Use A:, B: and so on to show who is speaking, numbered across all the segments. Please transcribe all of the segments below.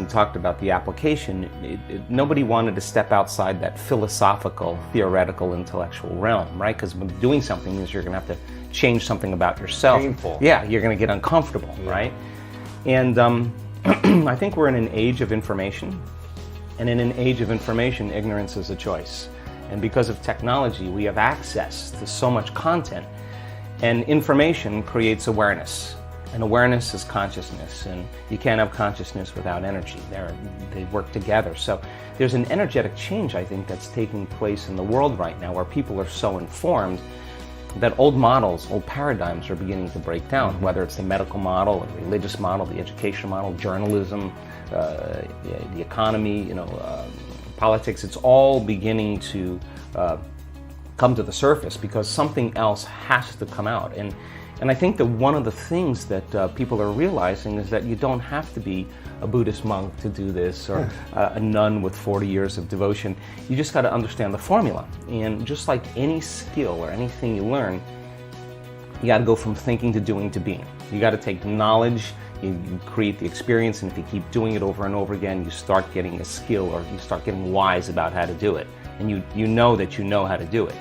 A: we talked about the application, nobody wanted to step outside that philosophical, theoretical, intellectual realm, right? Because doing something means you're going to have to change something about yourself.
B: Painful.
A: Yeah, you're going to get uncomfortable, right? And I think we're in an age of information, and in an age of information, ignorance is a choice. And because of technology, we have access to so much content, and information creates awareness. And awareness is consciousness, and you can't have consciousness without energy. They work together. So there's an energetic change, I think, that's taking place in the world right now, where people are so informed that old models, old paradigms are beginning to break down, whether it's the medical model, or religious model, the educational model, journalism, the economy, politics. It's all beginning to come to the surface because something else has to come out. And I think that one of the things that people are realizing is that you don't have to be a Buddhist monk to do this, or a nun with 40 years of devotion. You just got to understand the formula. And just like any skill or anything you learn, you got to go from thinking to doing to being. You got to take knowledge, you create the experience, and if you keep doing it over and over again, you start getting a skill, or you start getting wise about how to do it. And you know that you know how to do it.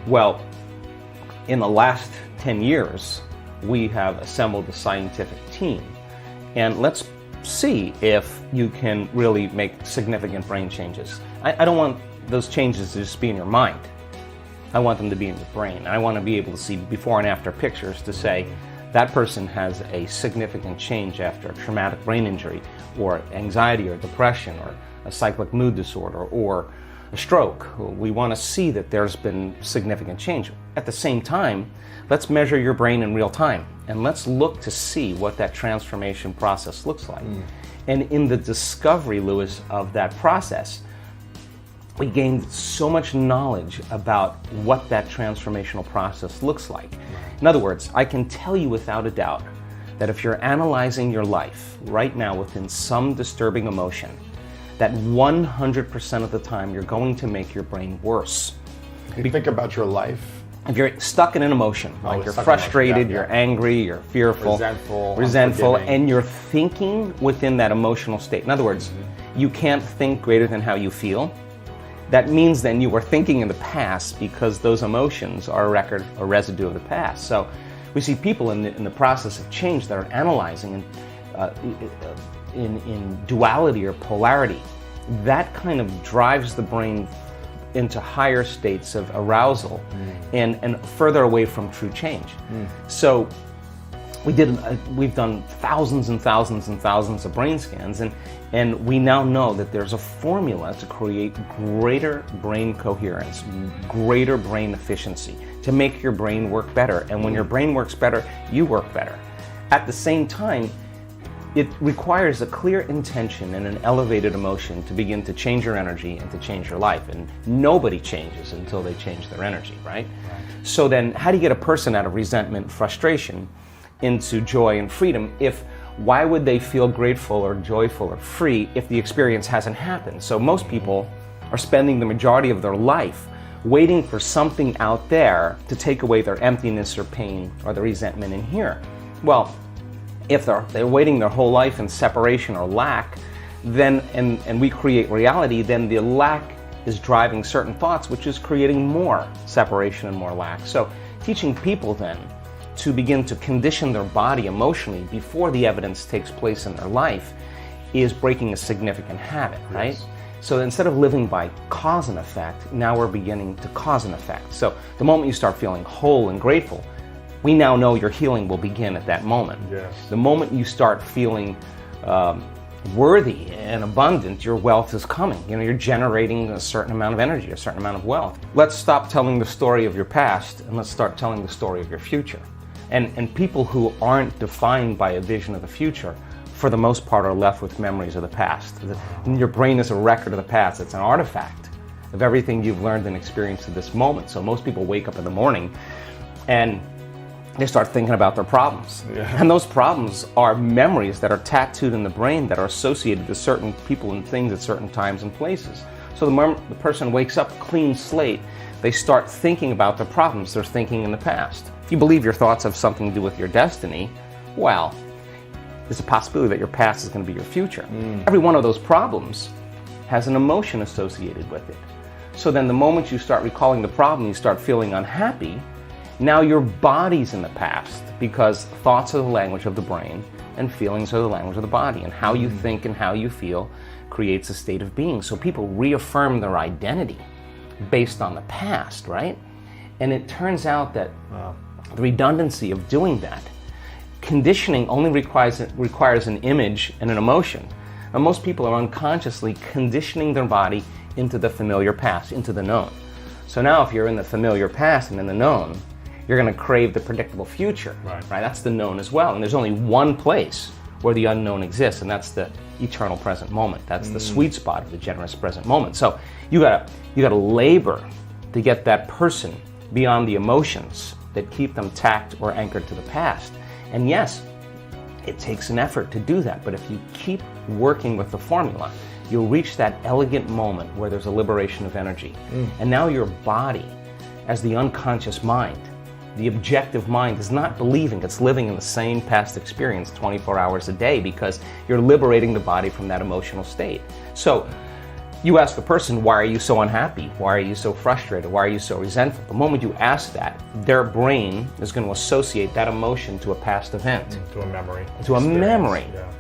A: Well, in the last 10 years, we have assembled a scientific team, and let's see if you can really make significant brain changes. I don't want those changes to just be in your mind. I want them to be in your brain. I want to be able to see before and after pictures to say that person has a significant change after a traumatic brain injury, or anxiety or depression, or a cyclic mood disorder, or a stroke. We want to see that there's been significant change. At the same time, let's measure your brain in real time, and let's look to see what that transformation process looks like. And in the discovery, Louis, of that process, we gained so much knowledge about what that transformational process looks like. In other words, I can tell you without a doubt that if you're analyzing your life right now within some disturbing emotion, that 100% of the time you're going to make your brain worse.
B: You think about your life.
A: If you're stuck in an emotion, like you're frustrated, you're angry, you're fearful, resentful, and you're thinking within that emotional state. In other words, you can't think greater than how you feel. That means then you were thinking in the past, because those emotions are a residue of the past. So we see people in the process of change that are analyzing in duality or polarity. That kind of drives the brain into higher states of arousal and further away from true change. So we've done thousands and thousands and thousands of brain scans, and we now know that there's a formula to create greater brain coherence, greater brain efficiency, to make your brain work better. And when your brain works better, you work better. At the same time, it requires a clear intention and an elevated emotion to begin to change your energy and to change your life. And nobody changes until they change their energy, right? So then how do you get a person out of resentment, frustration, into joy and freedom? Why would they feel grateful or joyful or free if the experience hasn't happened? So most people are spending the majority of their life waiting for something out there to take away their emptiness or pain or the resentment in here. Well, if they're waiting their whole life in separation or lack, then and we create reality, then the lack is driving certain thoughts, which is creating more separation and more lack. So teaching people then to begin to condition their body emotionally before the evidence takes place in their life is breaking a significant habit, right? Yes. So instead of living by cause and effect, now we're beginning to cause and effect. So the moment you start feeling whole and grateful, we now know your healing will begin at that moment.
B: Yes.
A: The moment you start feeling worthy and abundant, your wealth is coming. You're generating a certain amount of energy, a certain amount of wealth. Let's stop telling the story of your past and let's start telling the story of your future. And people who aren't defined by a vision of the future, for the most part, are left with memories of the past. Your brain is a record of the past. It's an artifact of everything you've learned and experienced at this moment. So most people wake up in the morning and they start thinking about their problems. Yeah. And those problems are memories that are tattooed in the brain that are associated to certain people and things at certain times and places. So the moment the person wakes up, clean slate, they start thinking about the problems they're thinking in the past. If you believe your thoughts have something to do with your destiny, well, there's a possibility that your past is going to be your future. Every one of those problems has an emotion associated with it. So then the moment you start recalling the problem, you start feeling unhappy, now your body's in the past, because thoughts are the language of the brain and feelings are the language of the body, and how you think and how you feel creates a state of being. So people reaffirm their identity based on the past, right? And it turns out that the redundancy of doing that, conditioning only requires an image and an emotion. And most people are unconsciously conditioning their body into the familiar past, into the known. So now if you're in the familiar past and in the known, you're going to crave the predictable future, right? That's the known as well. And there's only one place where the unknown exists, and that's the eternal present moment. That's the sweet spot of the generous present moment. So you gotta labor to get that person beyond the emotions that keep them tacked or anchored to the past. And yes, it takes an effort to do that, but if you keep working with the formula, you'll reach that elegant moment where there's a liberation of energy. And now your body, as the unconscious mind, the objective mind, is not believing it's living in the same past experience 24 hours a day, because you're liberating the body from that emotional state. So you ask a person, why are you so unhappy? Why are you so frustrated? Why are you so resentful? The moment you ask that, their brain is going to associate that emotion to a past event.
B: To a memory.
A: To a memory.
B: Yeah.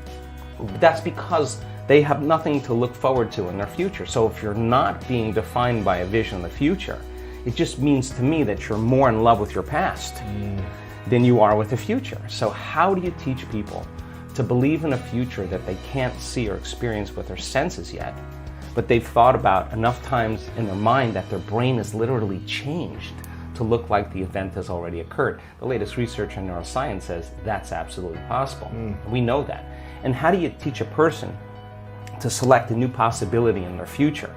A: That's because they have nothing to look forward to in their future. So if you're not being defined by a vision of the future, it just means to me that you're more in love with your past than you are with the future. So how do you teach people to believe in a future that they can't see or experience with their senses yet, but they've thought about enough times in their mind that their brain is literally changed to look like the event has already occurred? The latest research in neuroscience says that's absolutely possible. We know that. And how do you teach a person to select a new possibility in their future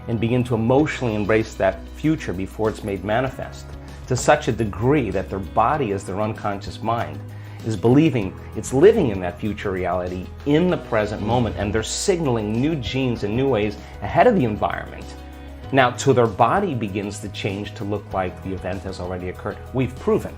A: and begin to emotionally embrace that future before it's made manifest to such a degree that their body, as their unconscious mind, is believing it's living in that future reality in the present moment, and they're signaling new genes in new ways ahead of the environment. Now, till their body begins to change to look like the event has already occurred. We've proven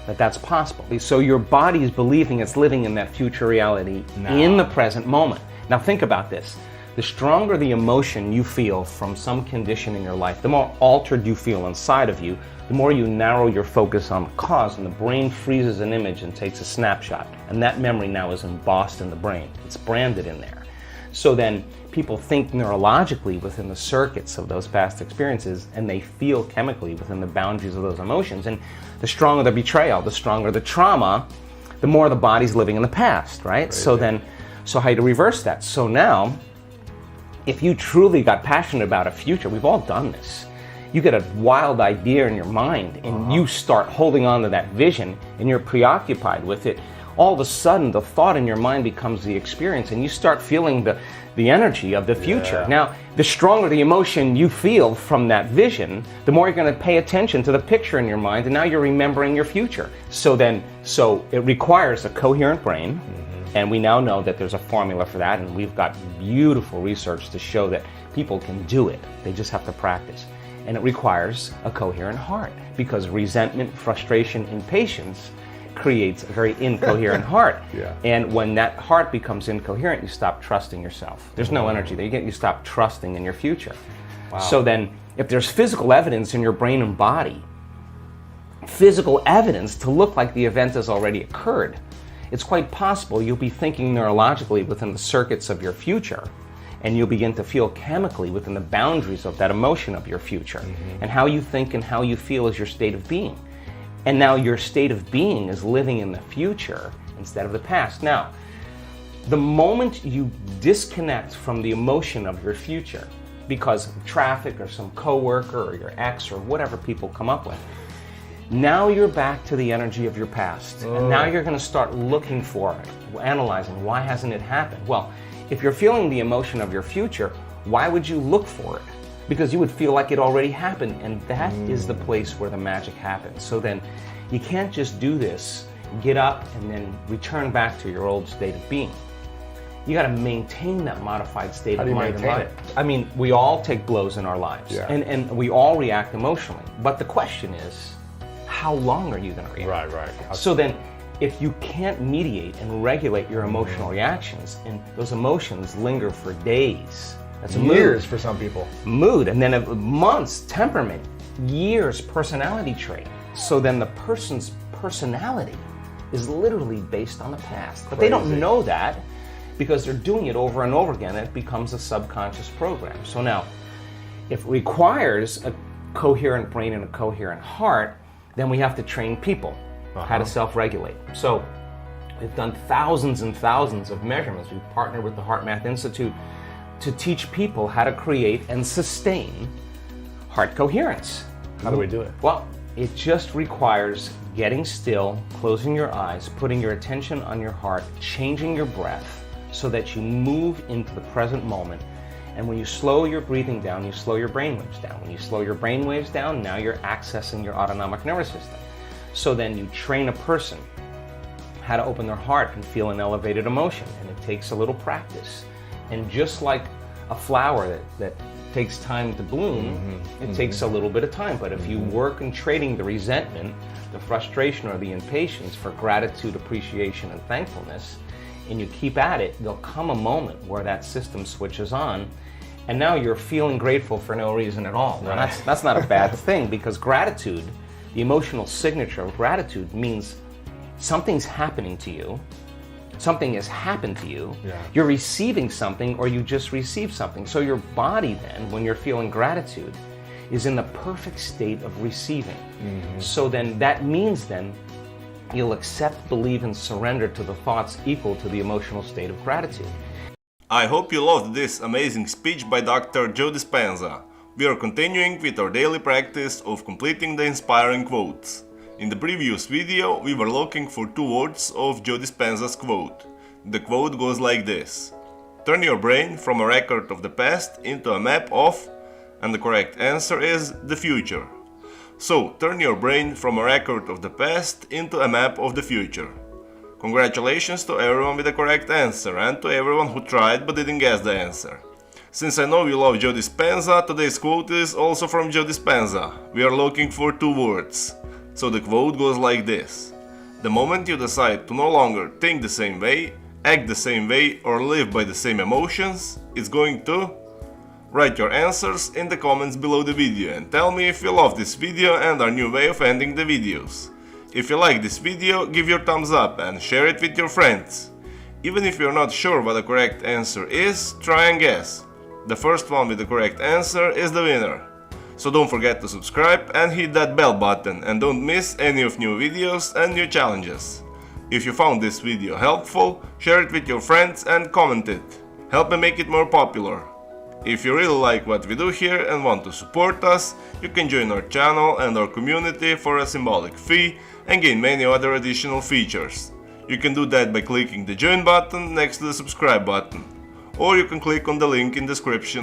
A: that that's possible. So your body is believing it's living in that future reality in the present moment. Now think about this. The stronger the emotion you feel from some condition in your life, the more altered you feel inside of you, the more you narrow your focus on the cause, and the brain freezes an image and takes a snapshot. And that memory now is embossed in the brain. It's branded in there. So then people think neurologically within the circuits of those past experiences, and they feel chemically within the boundaries of those emotions. And the stronger the betrayal, the stronger the trauma, the more the body's living in the past, right?
B: Crazy.
A: So how do you reverse that? So now, if you truly got passionate about a future, we've all done this. You get a wild idea in your mind and you start holding on to that vision and you're preoccupied with it. All of a sudden, the thought in your mind becomes the experience, and you start feeling the energy of the future.
B: Yeah.
A: Now, the stronger the emotion you feel from that vision, the more you're going to pay attention to the picture in your mind, and now you're remembering your future. So it requires a coherent brain. And we now know that there's a formula for that, and we've got beautiful research to show that people can do it. They just have to practice. And it requires a coherent heart, because resentment, frustration, impatience creates a very incoherent heart.
B: Yeah.
A: And when that heart becomes incoherent, you stop trusting yourself. There's no energy there. You stop trusting in your future.
B: Wow.
A: So then, if there's physical evidence in your brain and body, physical evidence to look like the event has already occurred, it's quite possible you'll be thinking neurologically within the circuits of your future, and you'll begin to feel chemically within the boundaries of that emotion of your future. And how you think and how you feel is your state of being. And now your state of being is living in the future instead of the past. Now, the moment you disconnect from the emotion of your future because of traffic or some coworker or your ex or whatever people come up with, now you're back to the energy of your past. And now you're going to start looking for it, analyzing, why hasn't it happened? Well, if you're feeling the emotion of your future, why would you look for it? Because you would feel like it already happened, and that is the place where the magic happens. So then you can't just do this, get up, and then return back to your old state of being. You got to maintain that modified state of mind and body. I mean, we all take blows in our lives, and we all react emotionally. But the question is, how long are you going to react?
B: Right.
A: So then, if you can't mediate and regulate your emotional reactions, and those emotions linger for days, that's a
B: Years for some people.
A: mood, and then months, temperament, years, personality trait. So then the person's personality is literally based on the past. But they don't
B: Crazy.
A: know that because they're doing it over and over again. It becomes a subconscious program. So now, if it requires a coherent brain and a coherent heart, then we have to train people how to self-regulate. So we've done thousands and thousands of measurements. We've partnered with the Heart Math Institute to teach people how to create and sustain heart coherence.
B: How do we do it?
A: Well, it just requires getting still, closing your eyes, putting your attention on your heart, changing your breath so that you move into the present moment. And when you slow your breathing down, you slow your brainwaves down. When you slow your brainwaves down, now you're accessing your autonomic nervous system. So then you train a person how to open their heart and feel an elevated emotion. And it takes a little practice. And just like a flower that takes time to bloom, it takes a little bit of time. But if you work in trading the resentment, the frustration, or the impatience for gratitude, appreciation, and thankfulness, and you keep at it, there'll come a moment where that system switches on, and now you're feeling grateful for no reason at all. Now, that's not a bad thing, because gratitude, the emotional signature of gratitude, means something's happening to you, something has happened to you, you're receiving something, or you just received something. So your body then, when you're feeling gratitude, is in the perfect state of receiving. So then that means then you'll accept, believe, and surrender to the thoughts equal to the emotional state of gratitude.
C: I hope you loved this amazing speech by Dr. Joe Dispenza. We are continuing with our daily practice of completing the inspiring quotes. In the previous video, we were looking for two words of Joe Dispenza's quote. The quote goes like this: turn your brain from a record of the past into a map of, and the correct answer is the future. So, turn your brain from a record of the past into a map of the future. Congratulations to everyone with the correct answer, and to everyone who tried but didn't guess the answer. Since I know you love Joe Dispenza, today's quote is also from Joe Dispenza. We are looking for two words. So the quote goes like this: the moment you decide to no longer think the same way, act the same way, or live by the same emotions, it's going to... Write your answers in the comments below the video and tell me if you love this video and our new way of ending the videos. If you like this video, give your thumbs up and share it with your friends. Even if you're not sure what the correct answer is, try and guess. The first one with the correct answer is the winner. So don't forget to subscribe and hit that bell button, and don't miss any of new videos and new challenges. If you found this video helpful, share it with your friends and comment it. Help me make it more popular. If you really like what we do here and want to support us, you can join our channel and our community for a symbolic fee and gain many other additional features. You can do that by clicking the join button next to the subscribe button, or you can click on the link in the description